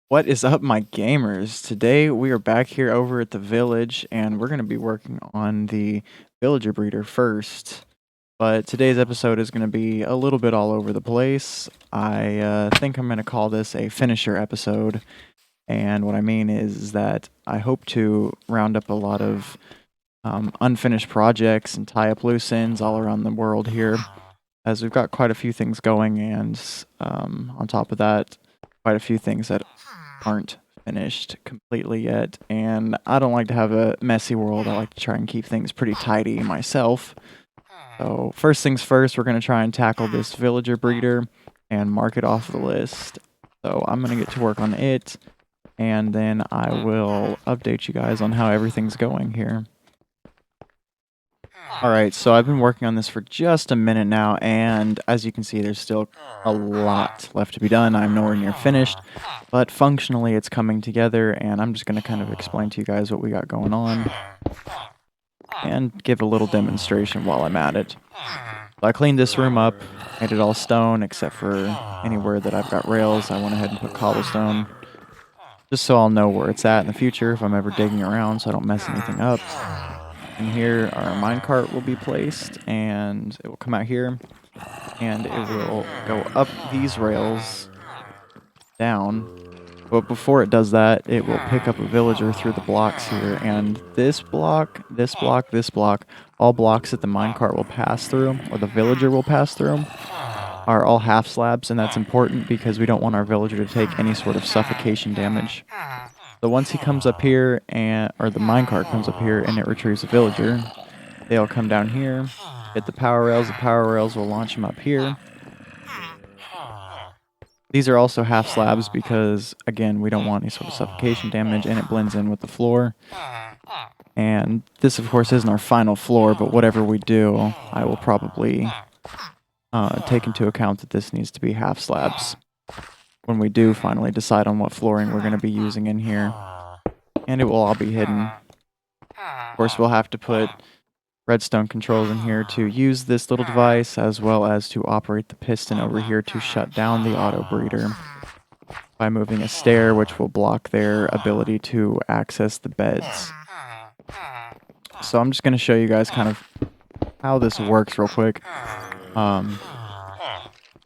What is up, my gamers? Today we are back here over at the village, and we're going to be working on the villager breeder first. But today's episode is going to be a little bit all over the place. I think I'm going to call this a finisher episode. And what I mean is that I hope to round up a lot of unfinished projects and tie up loose ends all around the world here, as we've got quite a few things going, and on top of that, quite a few things that aren't finished completely yet. And I don't like to have a messy world. I like to try and keep things pretty tidy myself. So first things first, we're going to try and tackle this villager breeder and mark it off the list. So I'm going to get to work on it, and then I will update you guys on how everything's going here. Alright, so I've been working on this for just a minute now, and as you can see, there's still a lot left to be done. I'm nowhere near finished, but functionally it's coming together, and I'm just going to kind of explain to you guys what we got going on and give a little demonstration while I'm at it. So I cleaned this room up, made it all stone except for anywhere that I've got rails. I went ahead and put cobblestone just so I'll know where it's at in the future if I'm ever digging around, so I don't mess anything up. And here our minecart will be placed, and it will come out here, and it will go up these rails down. But before it does that, it will pick up a villager through the blocks here, and this block, this block, this block, all blocks that the minecart will pass through, or the villager will pass through, are all half slabs, and that's important because we don't want our villager to take any sort of suffocation damage. So once he comes up here, or the minecart comes up here and it retrieves a villager, they'll come down here, hit the power rails will launch him up here. These are also half slabs because, again, we don't want any sort of suffocation damage, and it blends in with the floor. And this, of course, isn't our final floor, but whatever we do, I will probably take into account that this needs to be half slabs when we do finally decide on what flooring we're going to be using in here. And it will all be hidden. Of course, we'll have to put redstone controls in here to use this little device, as well as to operate the piston over here to shut down the auto breeder by moving a stair, which will block their ability to access the beds. So I'm just going to show you guys kind of how this works real quick.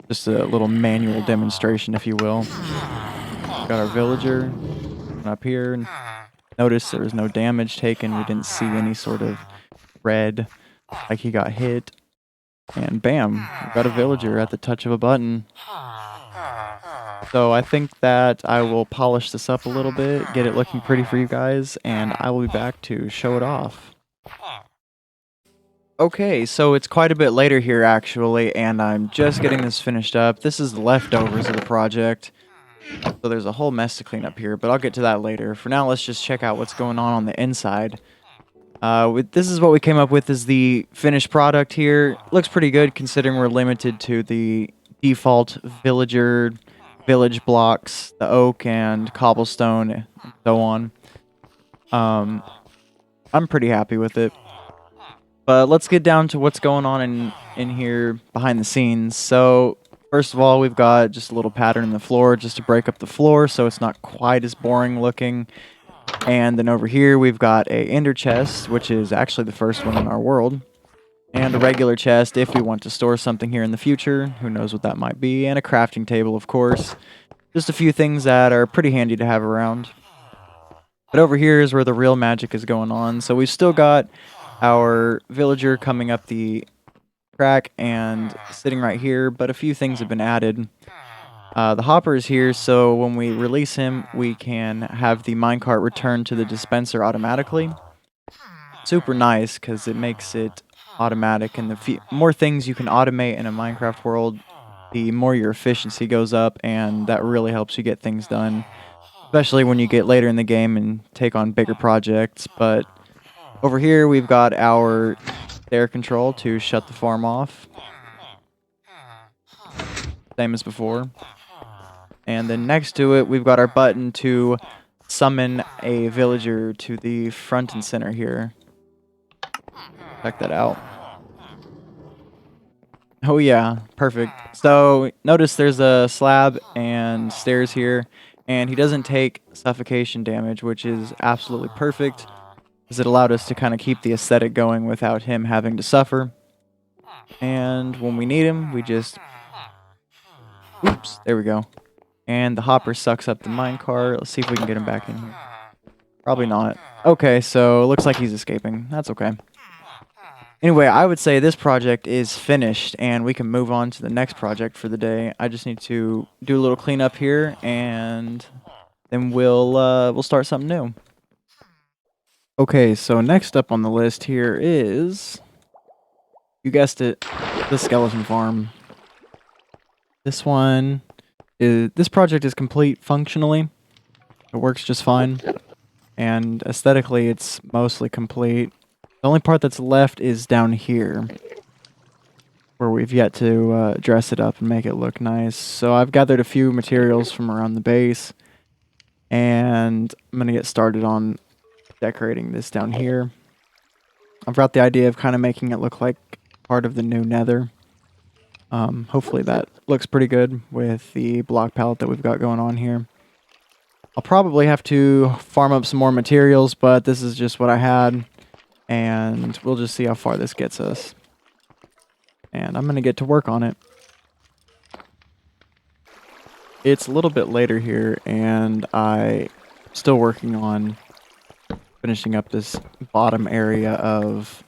Just a little manual demonstration, if you will. Got our villager up here. Notice there was no damage taken. We didn't see any sort of red, like he got hit. And bam, we got a villager at the touch of a button. So I think that I will polish this up a little bit, get it looking pretty for you guys, and I will be back to show it off. Okay, so it's quite a bit later here actually, and I'm just getting this finished up. This is the leftovers of the project. So there's a whole mess to clean up here, but I'll get to that later. For now, let's just check out what's going on the inside. This is what we came up with as the finished product here. Looks pretty good considering we're limited to the default village blocks, the oak and cobblestone, and so on. I'm pretty happy with it. But let's get down to what's going on in here behind the scenes. So first of all, we've got just a little pattern in the floor just to break up the floor so it's not quite as boring looking. And then over here we've got a ender chest, which is actually the first one in our world. And a regular chest if we want to store something here in the future. Who knows what that might be. And a crafting table, of course. Just a few things that are pretty handy to have around. But over here is where the real magic is going on. So we've still got our villager coming up the track and sitting right here, but a few things have been added. The hopper is here, so when we release him, we can have the minecart return to the dispenser automatically. Super nice, because it makes it automatic, and the more things you can automate in a Minecraft world, the more your efficiency goes up, and that really helps you get things done, especially when you get later in the game and take on bigger projects. But over here, we've got our stair control to shut the farm off. Same as before. And then next to it, we've got our button to summon a villager to the front and center here. Check that out. Oh yeah, perfect. So notice there's a slab and stairs here. And he doesn't take suffocation damage, which is absolutely perfect, because it allowed us to kind of keep the aesthetic going without him having to suffer. And when we need him, we just... Oops, there we go. And the hopper sucks up the minecart. Let's see if we can get him back in here. Probably not. Okay, so it looks like he's escaping. That's okay. Anyway, I would say this project is finished, and we can move on to the next project for the day. I just need to do a little cleanup here, and then we'll start something new. Okay, so next up on the list here is, you guessed it, the skeleton farm. This project is complete functionally. It works just fine, and aesthetically it's mostly complete. The only part that's left is down here, where we've yet to dress it up and make it look nice. So I've gathered a few materials from around the base, and I'm going to get started on decorating this down here. I've got the idea of kind of making it look like part of the new nether. Hopefully that looks pretty good with the block palette that we've got going on here. I'll probably have to farm up some more materials, but this is just what I had, and we'll just see how far this gets us. And I'm going to get to work on it. It's a little bit later here, and I'm still working on finishing up this bottom area of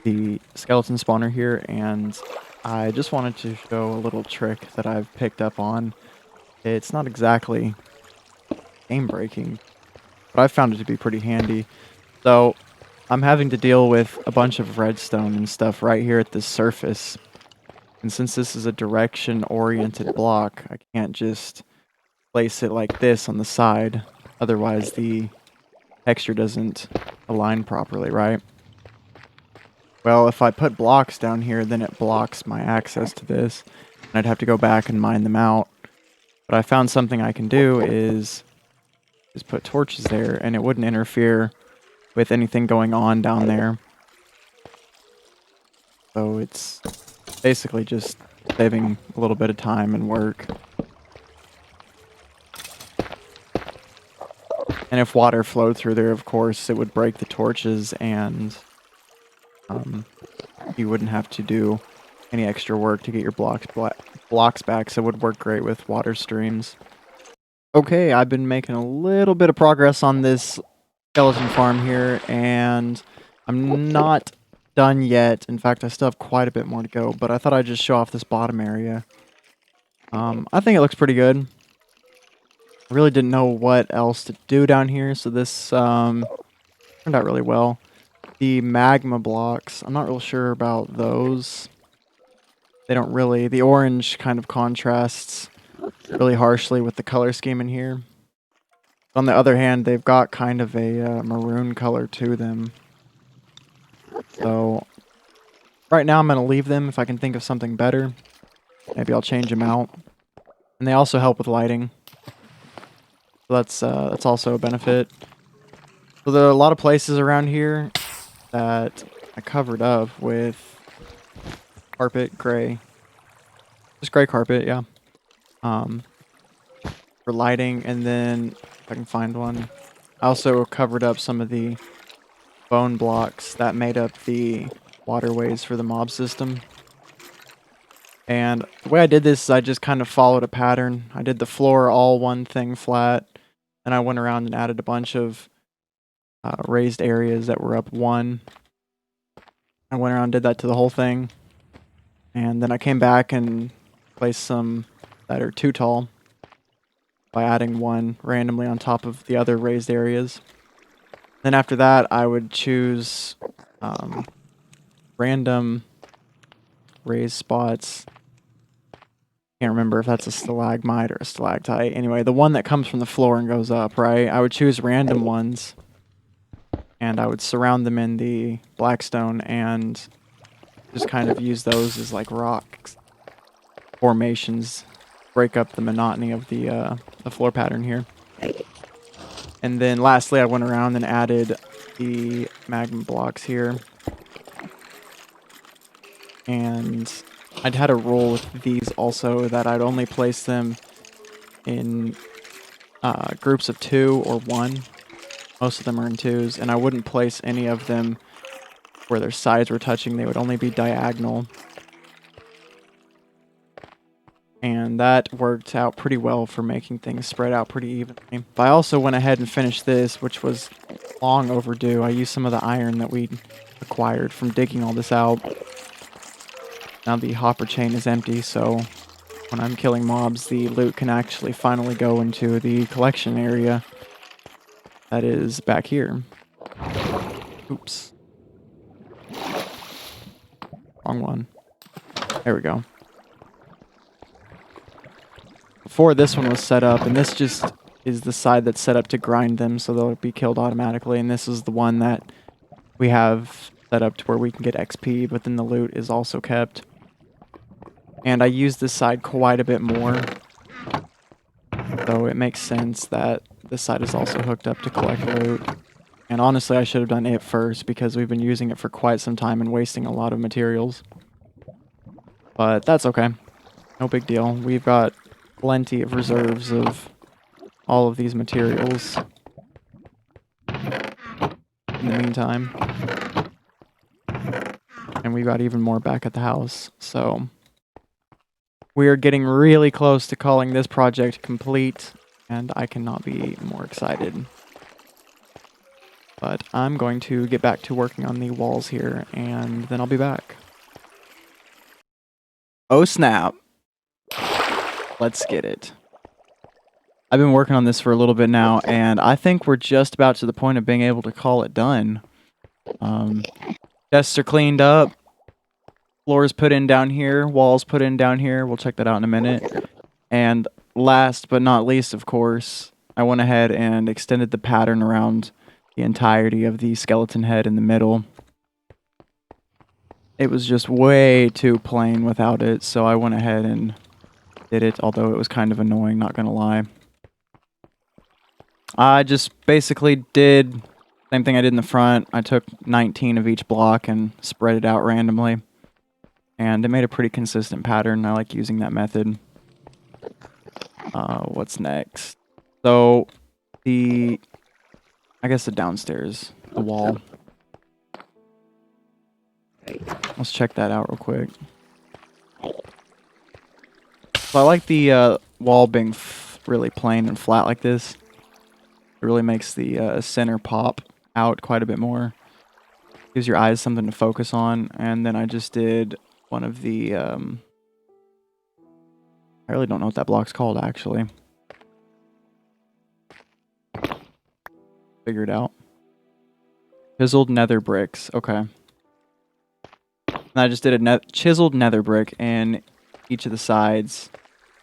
the skeleton spawner here, and I just wanted to show a little trick that I've picked up on. It's not exactly game-breaking, but I found it to be pretty handy. So I'm having to deal with a bunch of redstone and stuff right here at the surface. And since this is a direction-oriented block, I can't just place it like this on the side. Otherwise, the texture doesn't align properly, right? Well, if I put blocks down here, then it blocks my access to this, and I'd have to go back and mine them out. But I found something I can do is just put torches there, and it wouldn't interfere with anything going on down there. So it's basically just saving a little bit of time and work. And if water flowed through there, of course, it would break the torches, and you wouldn't have to do any extra work to get your blocks back, so it would work great with water streams. Okay, I've been making a little bit of progress on this skeleton farm here, and I'm not done yet. In fact, I still have quite a bit more to go, but I thought I'd just show off this bottom area. I think it looks pretty good. I really didn't know what else to do down here, so this turned out really well. The magma blocks, I'm not real sure about those. They don't really, the orange kind of contrasts really harshly with the color scheme in here. On the other hand, they've got kind of a maroon color to them. So right now I'm going to leave them. If I can think of something better, maybe I'll change them out. And they also help with lighting. So that's also a benefit. So there are a lot of places around here that I covered up with carpet, gray. Just gray carpet, yeah. For lighting, and then if I can find one. I also covered up some of the bone blocks that made up the waterways for the mob system. And the way I did this is I just kind of followed a pattern. I did the floor all one thing flat, and I went around and added a bunch of raised areas that were up one. I went around and did that to the whole thing. And then I came back and placed some that are too tall by adding one randomly on top of the other raised areas. Then after that, I would choose random raised spots. Can't remember if that's a stalagmite or a stalactite. Anyway, the one that comes from the floor and goes up, right? I would choose random ones, and I would surround them in the blackstone and just kind of use those as like rock formations, break up the monotony of the floor pattern here. And then lastly, I went around and added the magma blocks here. And I'd had a rule with these also that I'd only place them in groups of 2 or 1. Most of them are in 2s, and I wouldn't place any of them where their sides were touching. They would only be diagonal. And that worked out pretty well for making things spread out pretty evenly. But I also went ahead and finished this, which was long overdue. I used some of the iron that we acquired from digging all this out. Now the hopper chain is empty, so when I'm killing mobs, the loot can actually finally go into the collection area that is back here. Oops. Wrong one. There we go. Before this one was set up, and this just is the side that's set up to grind them, so they'll be killed automatically, and this is the one that we have set up to where we can get XP, but then the loot is also kept. And I use this side quite a bit more, so it makes sense that this side is also hooked up to collect loot. And honestly, I should have done it first, because we've been using it for quite some time and wasting a lot of materials. But that's okay. No big deal. We've got plenty of reserves of all of these materials in the meantime. And we've got even more back at the house, so we are getting really close to calling this project complete, and I cannot be more excited. But I'm going to get back to working on the walls here, and then I'll be back. Oh snap. Let's get it. I've been working on this for a little bit now, and I think we're just about to the point of being able to call it done. Chests are cleaned up. Floors put in down here. Walls put in down here. We'll check that out in a minute. And last but not least, of course, I went ahead and extended the pattern around the entirety of the skeleton head in the middle. It was just way too plain without it, so I went ahead and did it, although it was kind of annoying, not gonna lie. I just basically did the same thing I did in the front. I took 19 of each block and spread it out randomly. And it made a pretty consistent pattern. I like using that method. What's next? So, I guess the downstairs, the wall. Let's check that out real quick. So I like the wall being really plain and flat like this. It really makes the center pop out quite a bit more. Gives your eyes something to focus on. And then I just did one of the... I really don't know what that block's called, actually. Figure it out. Chiseled nether bricks. Okay. And I just did a chiseled nether brick in each of the sides,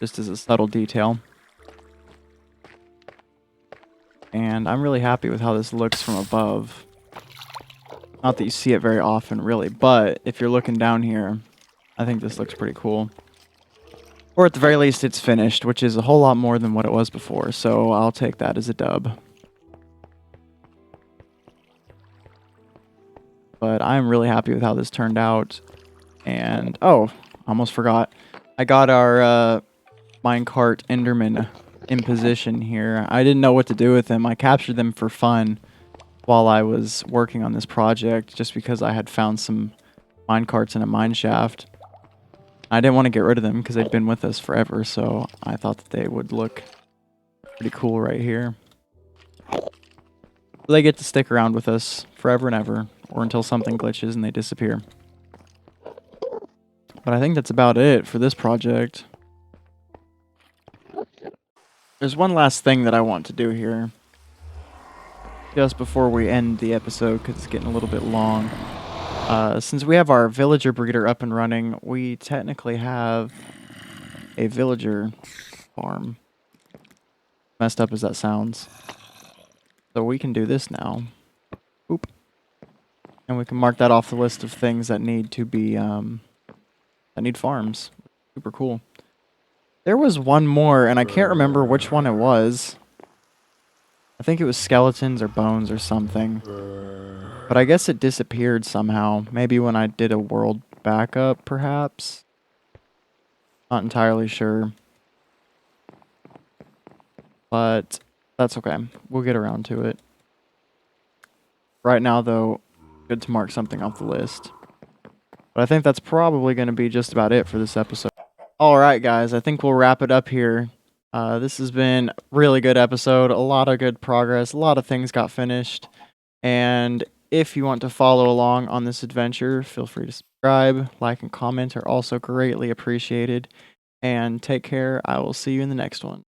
just as a subtle detail. And I'm really happy with how this looks from above. Not that you see it very often, really, but if you're looking down here, I think this looks pretty cool. Or at the very least, it's finished, which is a whole lot more than what it was before, so I'll take that as a dub. But I'm really happy with how this turned out. And, oh, almost forgot. I got our minecart Enderman in position here. I didn't know what to do with them. I captured them for fun while I was working on this project, just because I had found some minecarts in a mine shaft. I didn't want to get rid of them because they'd been with us forever, so I thought that they would look pretty cool right here. So they get to stick around with us forever and ever, or until something glitches and they disappear. But I think that's about it for this project. There's one last thing that I want to do here, just before we end the episode, because it's getting a little bit long. Since we have our villager breeder up and running, we technically have a villager farm. Messed up as that sounds. So we can do this now. Oop. And we can mark that off the list of things that need to be, that need farms. Super cool. There was one more, and I can't remember which one it was. I think it was skeletons or bones or something. But I guess it disappeared somehow. Maybe when I did a world backup, perhaps? Not entirely sure. But That's okay. We'll get around to it. Right now, though, good to mark something off the list. But I think that's probably going to be just about it for this episode. All right, guys, I think we'll wrap it up here. This has been a really good episode. A lot of good progress. A lot of things got finished. And if you want to follow along on this adventure, feel free to subscribe, like, and comment are also greatly appreciated. And take care. I will see you in the next one.